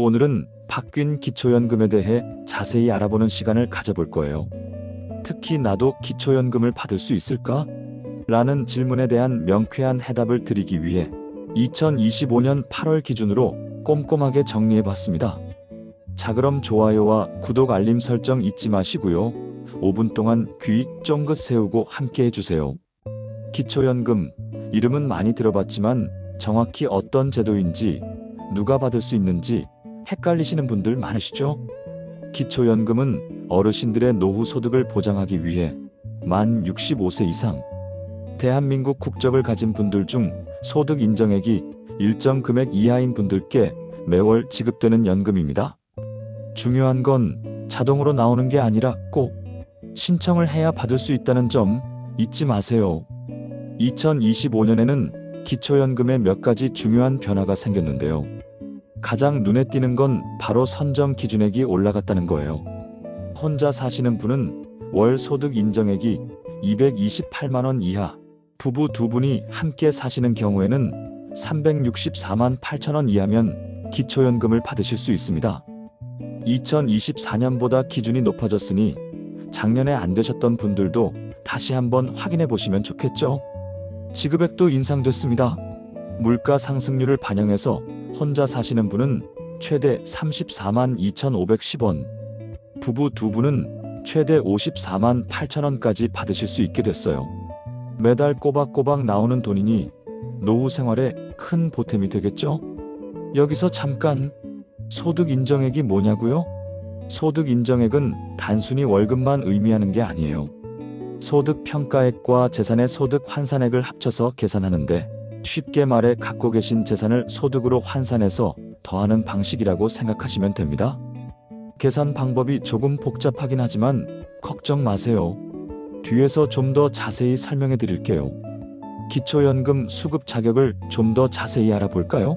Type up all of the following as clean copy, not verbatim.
오늘은 바뀐 기초연금에 대해 자세히 알아보는 시간을 가져볼 거예요. 특히 나도 기초연금을 받을 수 있을까? 라는 질문에 대한 명쾌한 해답을 드리기 위해 2025년 8월 기준으로 꼼꼼하게 정리해봤습니다. 자, 그럼 좋아요와 구독 알림 설정 잊지 마시고요. 5분 동안 귀 쫑긋 세우고 함께 해주세요. 기초연금, 이름은 많이 들어봤지만 정확히 어떤 제도인지, 누가 받을 수 있는지 헷갈리시는 분들 많으시죠? 기초연금은 어르신들의 노후 소득을 보장하기 위해 만 65세 이상, 대한민국 국적을 가진 분들 중 소득 인정액이 일정 금액 이하인 분들께 매월 지급되는 연금입니다. 중요한 건 자동으로 나오는 게 아니라 꼭 신청을 해야 받을 수 있다는 점 잊지 마세요. 2025년에는 기초연금에 몇 가지 중요한 변화가 생겼는데요. 가장 눈에 띄는 건 바로 선정 기준액이 올라갔다는 거예요. 혼자 사시는 분은 월 소득 인정액이 228만 원 이하, 부부 두 분이 함께 사시는 경우에는 364만 8천 원 이하면 기초연금을 받으실 수 있습니다. 2024년보다 기준이 높아졌으니 작년에 안 되셨던 분들도 다시 한번 확인해 보시면 좋겠죠? 지급액도 인상됐습니다. 물가 상승률을 반영해서 혼자 사시는 분은 최대 34만 2,510원, 부부 두 분은 최대 54만 8천 원까지 받으실 수 있게 됐어요. 매달 꼬박꼬박 나오는 돈이니 노후 생활에 큰 보탬이 되겠죠? 여기서 잠깐, 소득 인정액이 뭐냐고요? 소득 인정액은 단순히 월급만 의미하는 게 아니에요. 소득 평가액과 재산의 소득 환산액을 합쳐서 계산하는데, 쉽게 말해 갖고 계신 재산을 소득으로 환산해서 더하는 방식이라고 생각하시면 됩니다. 계산 방법이 조금 복잡하긴 하지만 걱정 마세요. 뒤에서 좀 더 자세히 설명해 드릴게요. 기초연금 수급 자격을 좀 더 자세히 알아볼까요?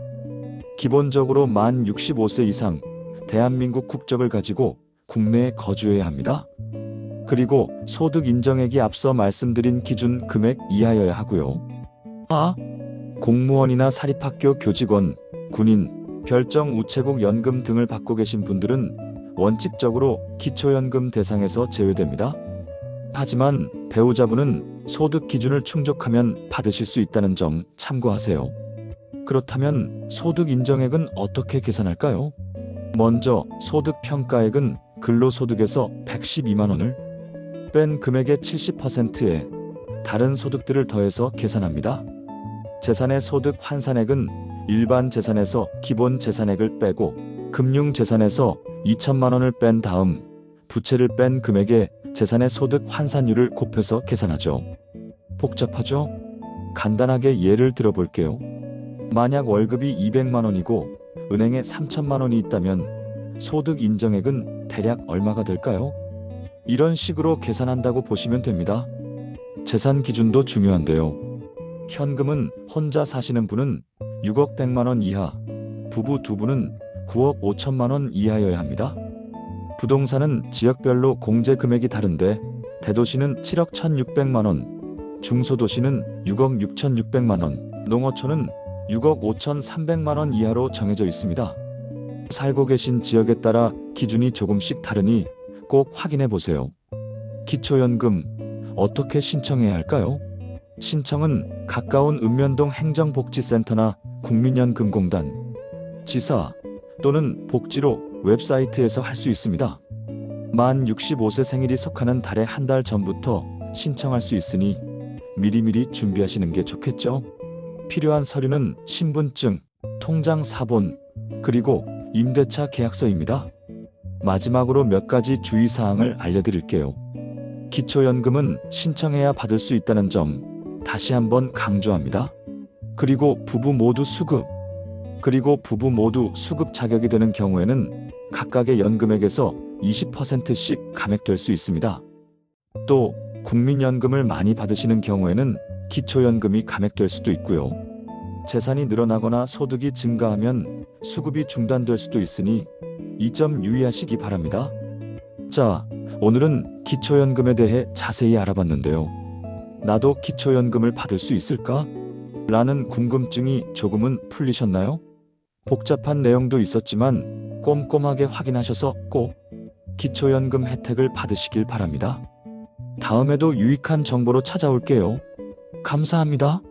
기본적으로 만 65세 이상, 대한민국 국적을 가지고 국내에 거주해야 합니다. 그리고 소득 인정액이 앞서 말씀드린 기준 금액 이하여야 하고요. 공무원이나 사립학교 교직원, 군인, 별정 우체국 연금 등을 받고 계신 분들은 원칙적으로 기초연금 대상에서 제외됩니다. 하지만 배우자분은 소득 기준을 충족하면 받으실 수 있다는 점 참고하세요. 그렇다면 소득 인정액은 어떻게 계산할까요? 먼저 소득 평가액은 근로소득에서 112만 원을 뺀 금액의 70%에 다른 소득들을 더해서 계산합니다. 재산의 소득 환산액은 일반 재산에서 기본 재산액을 빼고 금융재산에서 2천만 원을 뺀 다음 부채를 뺀 금액에 재산의 소득 환산율을 곱해서 계산하죠. 복잡하죠? 간단하게 예를 들어볼게요. 만약 월급이 200만 원이고 은행에 3천만 원이 있다면 소득 인정액은 대략 얼마가 될까요? 이런 식으로 계산한다고 보시면 됩니다. 재산 기준도 중요한데요. 현금은 혼자 사시는 분은 6억 100만 원 이하, 부부 두 분은 9억 5천만 원 이하여야 합니다. 부동산은 지역별로 공제 금액이 다른데 대도시는 7억 1,600만 원, 중소도시는 6억 6,600만 원, 농어촌은 6억 5,300만 원 이하로 정해져 있습니다. 살고 계신 지역에 따라 기준이 조금씩 다르니 꼭 확인해 보세요. 기초연금, 어떻게 신청해야 할까요? 신청은 가까운 읍면동 행정복지센터나 국민연금공단, 지사 또는 복지로 웹사이트에서 할 수 있습니다. 만 65세 생일이 속하는 달의 한 달 전부터 신청할 수 있으니 미리미리 준비하시는 게 좋겠죠? 필요한 서류는 신분증, 통장 사본, 그리고 임대차 계약서입니다. 마지막으로 몇 가지 주의사항을 알려드릴게요. 기초연금은 신청해야 받을 수 있다는 점 다시 한번 강조합니다. 그리고 부부 모두 수급 자격이 되는 경우에는 각각의 연금액에서 20%씩 감액될 수 있습니다. 또 국민연금을 많이 받으시는 경우에는 기초연금이 감액될 수도 있고요. 재산이 늘어나거나 소득이 증가하면 수급이 중단될 수도 있으니 이 점 유의하시기 바랍니다. 자, 오늘은 기초연금에 대해 자세히 알아봤는데요. 나도 기초연금을 받을 수 있을까? 라는 궁금증이 조금은 풀리셨나요? 복잡한 내용도 있었지만 꼼꼼하게 확인하셔서 꼭 기초연금 혜택을 받으시길 바랍니다. 다음에도 유익한 정보로 찾아올게요. 감사합니다.